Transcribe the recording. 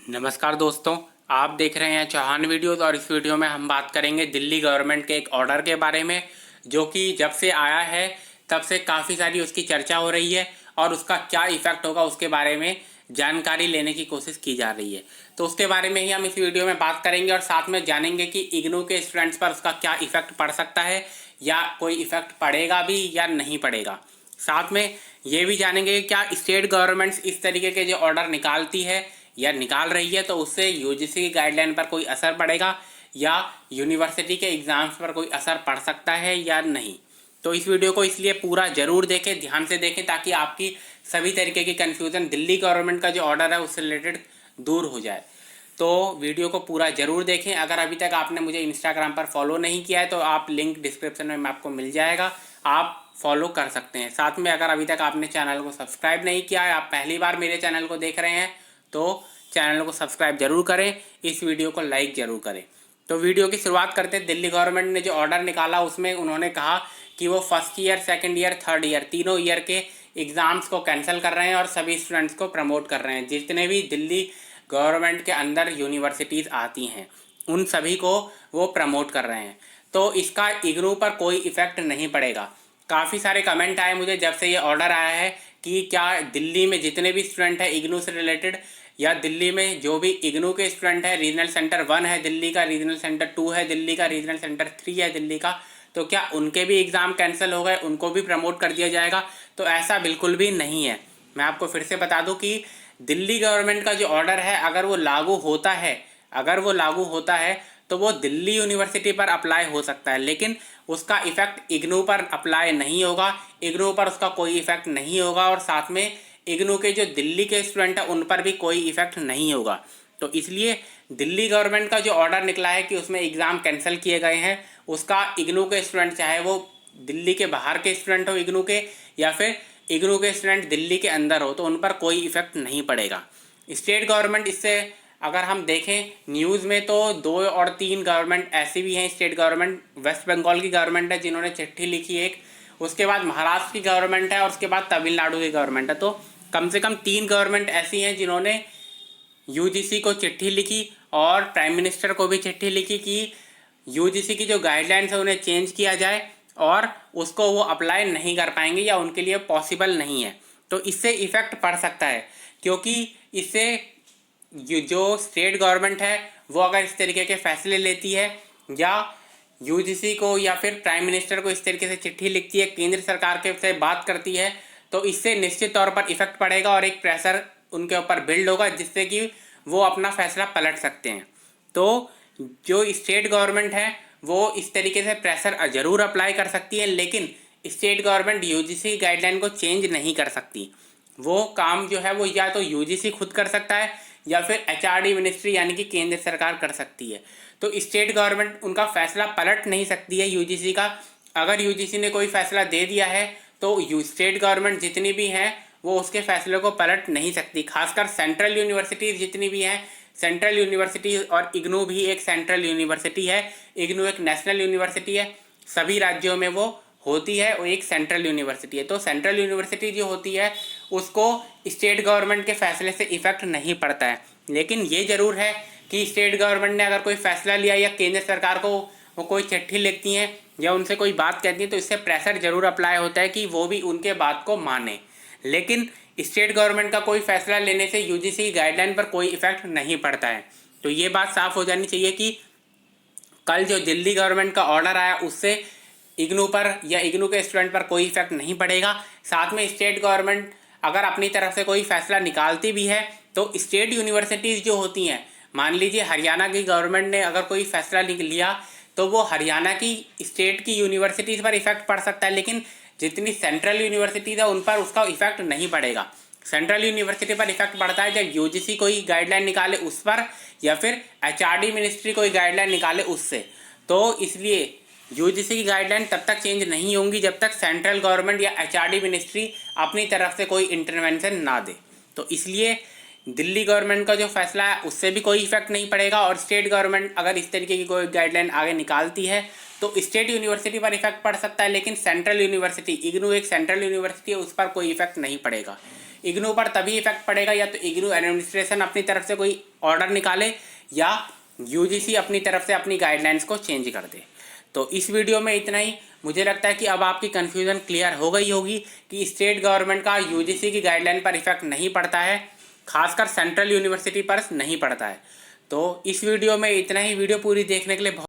नमस्कार दोस्तों, आप देख रहे हैं चौहान वीडियोज़ और इस वीडियो में हम बात करेंगे दिल्ली गवर्नमेंट के एक ऑर्डर के बारे में जो कि जब से आया है तब से काफ़ी सारी उसकी चर्चा हो रही है और उसका क्या इफ़ेक्ट होगा उसके बारे में जानकारी लेने की कोशिश की जा रही है। तो उसके बारे में ही हम इस वीडियो में बात करेंगे और साथ में जानेंगे कि इग्नू के स्टूडेंट्स पर उसका क्या इफ़ेक्ट पड़ सकता है या कोई इफ़ेक्ट पड़ेगा भी या नहीं पड़ेगा। साथ में ये भी जानेंगे कि क्या स्टेट गवर्नमेंट्स इस तरीके के जो ऑर्डर निकालती है या निकाल रही है तो उससे यूजीसी की गाइडलाइन पर कोई असर पड़ेगा या यूनिवर्सिटी के एग्ज़ाम्स पर कोई असर पड़ सकता है या नहीं। तो इस वीडियो को इसलिए पूरा ज़रूर देखें, ध्यान से देखें ताकि आपकी सभी तरीके की कन्फ्यूज़न दिल्ली गवर्नमेंट का जो ऑर्डर है उससे रिलेटेड दूर हो जाए। तो वीडियो को पूरा ज़रूर देखें। अगर अभी तक आपने मुझे इंस्टाग्राम पर फॉलो नहीं किया है तो आप लिंक डिस्क्रिप्शन में आपको मिल जाएगा, आप फॉलो कर सकते हैं। साथ में अगर अभी तक आपने चैनल को सब्सक्राइब नहीं किया है, आप पहली बार मेरे चैनल को देख रहे हैं तो चैनल को सब्सक्राइब जरूर करें, इस वीडियो को लाइक जरूर करें। तो वीडियो की शुरुआत करते हैं। दिल्ली गवर्नमेंट ने जो ऑर्डर निकाला उसमें उन्होंने कहा कि वो first year, second year, third year तीनों ईयर के एग्ज़ाम्स को कैंसिल कर रहे हैं और सभी स्टूडेंट्स को प्रमोट कर रहे हैं। जितने भी दिल्ली गवर्नमेंट के अंदर यूनिवर्सिटीज़ आती हैं उन सभी को वो प्रमोट कर रहे हैं। तो इसका इग्नू पर कोई इफ़ेक्ट नहीं पड़ेगा। काफ़ी सारे कमेंट आए मुझे जब से ये ऑर्डर आया है कि क्या दिल्ली में जितने भी स्टूडेंट हैं इग्नू से रिलेटेड या दिल्ली में जो भी इग्नू के स्टूडेंट है, रीजनल सेंटर 1 है दिल्ली का, रीजनल सेंटर 2 है दिल्ली का, रीजनल सेंटर 3 है दिल्ली का, तो क्या उनके भी एग्ज़ाम कैंसिल हो गए, उनको भी प्रमोट कर दिया जाएगा? तो ऐसा बिल्कुल भी नहीं है। मैं आपको फिर से बता दूं कि दिल्ली गवर्नमेंट का जो ऑर्डर है अगर वो लागू होता है तो वो दिल्ली यूनिवर्सिटी पर अप्लाई हो सकता है, लेकिन उसका इफ़ेक्ट इग्नू पर अप्लाई नहीं होगा। इग्नू पर उसका कोई इफ़ेक्ट नहीं होगा और साथ में इग्नू के जो दिल्ली के स्टूडेंट हैं उन पर भी कोई इफ़ेक्ट नहीं होगा। तो इसलिए दिल्ली गवर्नमेंट का जो ऑर्डर निकला है कि उसमें एग्ज़ाम कैंसिल किए गए हैं, उसका इग्नू के स्टूडेंट, चाहे वो दिल्ली के बाहर के स्टूडेंट हो इग्नू के या फिर इग्नू के स्टूडेंट दिल्ली के अंदर हो, तो उन पर कोई इफ़ेक्ट नहीं पड़ेगा। स्टेट गवर्नमेंट इससे अगर हम देखें न्यूज़ में तो 2 और 3 गवर्नमेंट ऐसी भी हैं। स्टेट गवर्नमेंट वेस्ट बंगाल की गवर्नमेंट है जिन्होंने चिट्ठी लिखी एक, उसके बाद महाराष्ट्र की गवर्नमेंट है और उसके बाद तमिलनाडु की गवर्नमेंट है। तो कम से कम 3 गवर्नमेंट ऐसी हैं जिन्होंने यूजीसी को चिट्ठी लिखी और प्राइम मिनिस्टर को भी चिट्ठी लिखी कि यूजीसी की जो गाइडलाइंस है उन्हें चेंज किया जाए और उसको वो अप्लाई नहीं कर पाएंगे या उनके लिए पॉसिबल नहीं है। तो इससे इफ़ेक्ट पड़ सकता है क्योंकि इससे जो स्टेट गवर्नमेंट है वो अगर इस तरीके के फैसले लेती है या यूजीसी को या फिर प्राइम मिनिस्टर को इस तरीके से चिट्ठी लिखती है, केंद्र सरकार के से बात करती है, तो इससे निश्चित तौर पर इफ़ेक्ट पड़ेगा और एक प्रेशर उनके ऊपर बिल्ड होगा जिससे कि वो अपना फैसला पलट सकते हैं। तो जो स्टेट गवर्नमेंट है वो इस तरीके से प्रेशर ज़रूर अप्लाई कर सकती है, लेकिन स्टेट गवर्नमेंट यूजीसी गाइडलाइन को चेंज नहीं कर सकती। वो काम जो है वो या तो यूजीसी खुद कर सकता है या फिर एचआरडी मिनिस्ट्री यानी कि केंद्र सरकार कर सकती है। तो स्टेट गवर्नमेंट उनका फैसला पलट नहीं सकती है यूजीसी का। अगर यूजीसी ने कोई फैसला दे दिया है तो स्टेट गवर्नमेंट जितनी भी हैं वो उसके फैसले को पलट नहीं सकती। खासकर सेंट्रल यूनिवर्सिटीज़ जितनी भी हैं, सेंट्रल यूनिवर्सिटी और इग्नू भी एक सेंट्रल यूनिवर्सिटी है, इग्नू एक नेशनल यूनिवर्सिटी है, सभी राज्यों में वो होती है, वो एक सेंट्रल यूनिवर्सिटी है। तो सेंट्रल यूनिवर्सिटी जो होती है उसको स्टेट गवर्नमेंट के फैसले से इफ़ेक्ट नहीं पड़ता है। लेकिन ये ज़रूर है कि स्टेट गवर्नमेंट ने अगर कोई फैसला लिया या केंद्र सरकार को वो कोई चिट्ठी लिखती हैं या उनसे कोई बात कहती हैं तो इससे प्रेशर ज़रूर अप्लाई होता है कि वो भी उनके बात को माने। लेकिन स्टेट गवर्नमेंट का कोई फैसला लेने से यूजीसी गाइडलाइन पर कोई इफ़ेक्ट नहीं पड़ता है। तो ये बात साफ़ हो जानी चाहिए कि कल जो दिल्ली गवर्नमेंट का ऑर्डर आया उससे इग्नू पर या इग्नू के स्टूडेंट पर कोई इफेक्ट नहीं पड़ेगा। साथ में स्टेट गवर्नमेंट अगर अपनी तरफ से कोई फैसला निकालती भी है तो स्टेट यूनिवर्सिटीज़ जो होती हैं, मान लीजिए हरियाणा की गवर्नमेंट ने अगर कोई फैसला लिया तो वो हरियाणा की स्टेट की यूनिवर्सिटीज़ पर इफेक्ट पड़ सकता है, लेकिन जितनी सेंट्रल यूनिवर्सिटीज़ है उन पर उसका इफेक्ट नहीं पड़ेगा। सेंट्रल यूनिवर्सिटी पर इफेक्ट पड़ता है जब यूजीसी कोई गाइडलाइन निकाले उस पर या फिर एचआरडी मिनिस्ट्री कोई गाइडलाइन निकाले उससे। तो इसलिए यूजीसी की गाइडलाइन तब तक चेंज नहीं होंगी जब तक सेंट्रल गवर्नमेंट या एचआरडी मिनिस्ट्री अपनी तरफ से कोई इंटरवेंशन ना दे। तो इसलिए दिल्ली गवर्नमेंट का जो फैसला है उससे भी कोई इफेक्ट नहीं पड़ेगा और स्टेट गवर्नमेंट अगर इस तरीके की कोई गाइडलाइन आगे निकालती है तो स्टेट यूनिवर्सिटी पर इफेक्ट पड़ सकता है, लेकिन सेंट्रल यूनिवर्सिटी, इग्नू एक सेंट्रल यूनिवर्सिटी है, उस पर कोई इफेक्ट नहीं पड़ेगा। इग्नू पर तभी इफेक्ट पड़ेगा या तो इग्नू एडमिनिस्ट्रेशन अपनी तरफ से कोई ऑर्डर निकाले या यूजीसी अपनी तरफ से अपनी गाइडलाइंस को चेंज कर दे। तो इस वीडियो में इतना ही। मुझे लगता है कि अब आपकी कन्फ्यूज़न क्लियर हो गई होगी कि स्टेट गवर्नमेंट का यूजीसी की गाइडलाइन पर इफेक्ट नहीं पड़ता है, खासकर सेंट्रल यूनिवर्सिटी पर नहीं पड़ता है। तो इस वीडियो में इतना ही। वीडियो पूरी देखने के लिए